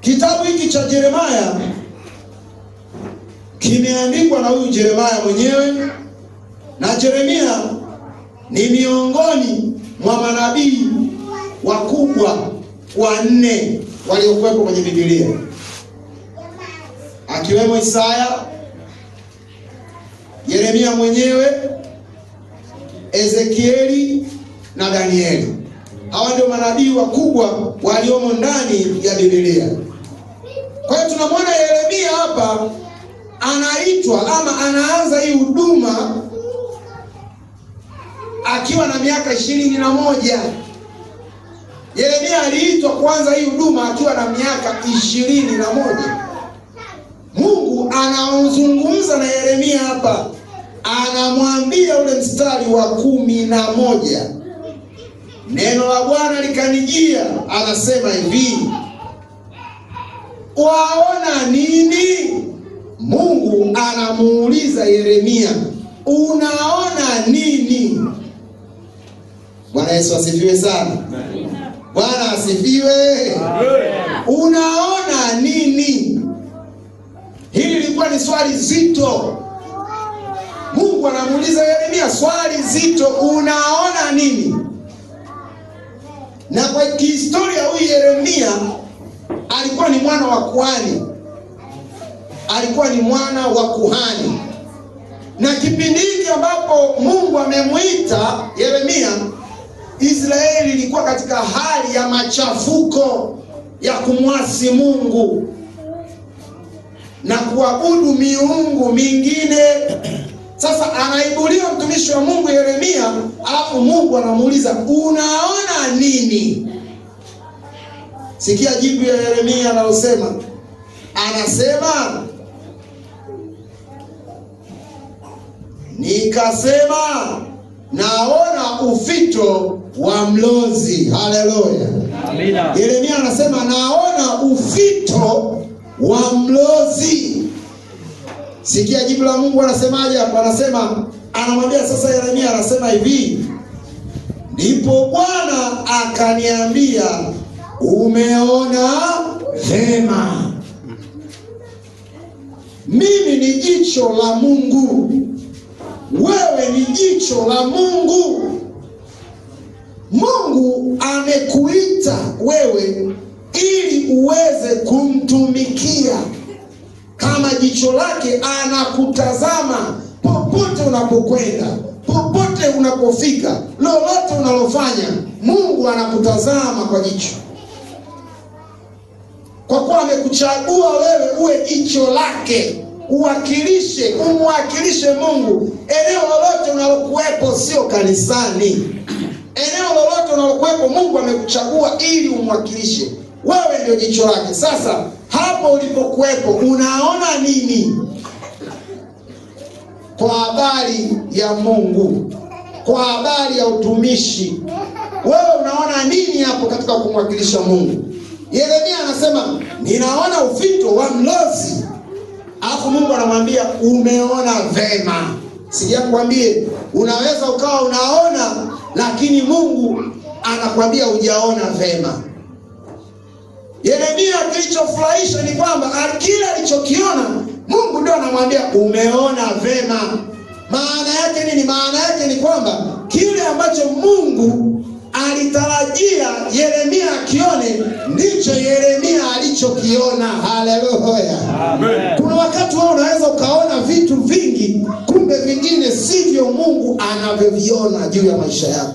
Kitabu hiki cha Yeremia kimeandikwa na huyu Yeremia mwenyewe, na Yeremia ni miongoni mwa manabii wakubwa wanne waliokuwepo kwenye Biblia, akiwemo Isaya, Yeremia mwenyewe, Ezekieli na Danieli. Hawa ndio manabii wakubwa waliomo ndani ya Biblia. Kwa hiyo tunamwona Yeremia hapa anaitwa ama anaanza hii huduma akiwa na miaka 21. Yeremia aliitwa kwanza hii huduma akiwa na miaka 21. Mungu anazungumza na Yeremia hapa, anamwambia ule mstari wa 11, neno la Bwana likanijia, anasema hivi, waona nini? Mungu anamuuliza Yeremia, unaona nini? Bwana Yesu asifiwe sana. Bwana asifiwe. Unaona nini? Hili lilikuwa ni swali zito. Mungu anamuuliza Yeremia swali zito, unaona nini? Na kwa kihistoria huyu Yeremia alikuwa ni mwana wa kuhani. Alikuwa ni mwana wa kuhani. Na kipindi hiki ambapo Mungu amemuita Yeremia, Israeli ilikuwa katika hali ya machafuko ya kumwasi Mungu na kuabudu miungu mingine. Sasa anaibuliwa mtumishi wa Mungu Yeremia, alafu Mungu anamuuliza, unaona nini? Sikia jibu ya Yeremia analosema. Anasema, nikasema naona ufito wa mlozi. Haleluya. Amina. Yeremia anasema naona ufito wa mlozi. Sikia jibu la Mungu anasemaje hapa. Anasema, anamwambia sasa Yeremia, anasema hivi, ndipo Bwana akaniambia, umeona vema. Mimi ni jicho la Mungu, wewe ni jicho la Mungu. Mungu amekuita wewe ili uweze kumtumikia. Kama jicho lake anakutazama popote unapokwenda, popote unapofika, lolote unalofanya, Mungu anakutazama kwa jicho. Kwa kuwa amekuchagua wewe uwe jicho lake, umwakilishe Mungu eneo lolote unalokuwepo, sio kanisani. Eneo lolote unalokuwepo Mungu amekuchagua ili umwakilishe. Wewe ndio jicho lake. Sasa hapo ulipokuwepo unaona nini kwa habari ya Mungu, kwa habari ya utumishi? Wewe unaona nini hapo katika kumwakilisha Mungu? Yeremia anasema ninaona ufito wa mlozi. Alafu Mungu anamwambia umeona vema. Sijakwambie unaweza ukawa unaona lakini Mungu anakwambia hujaona vema. Yeremia kilichofurahisha ni kwamba kile alichokiona Mungu ndio anamwambia umeona vema. Maana yake nini? Maana yake ni kwamba kile ambacho Mungu alitarajia Yeremia akione ndicho Yeremia alichokiona. Haleluya. Amen. Kuna wakati wewe unaweza ukaona vitu vingi, kumbe vingine sivyo Mungu anavyoviona juu ya maisha yako.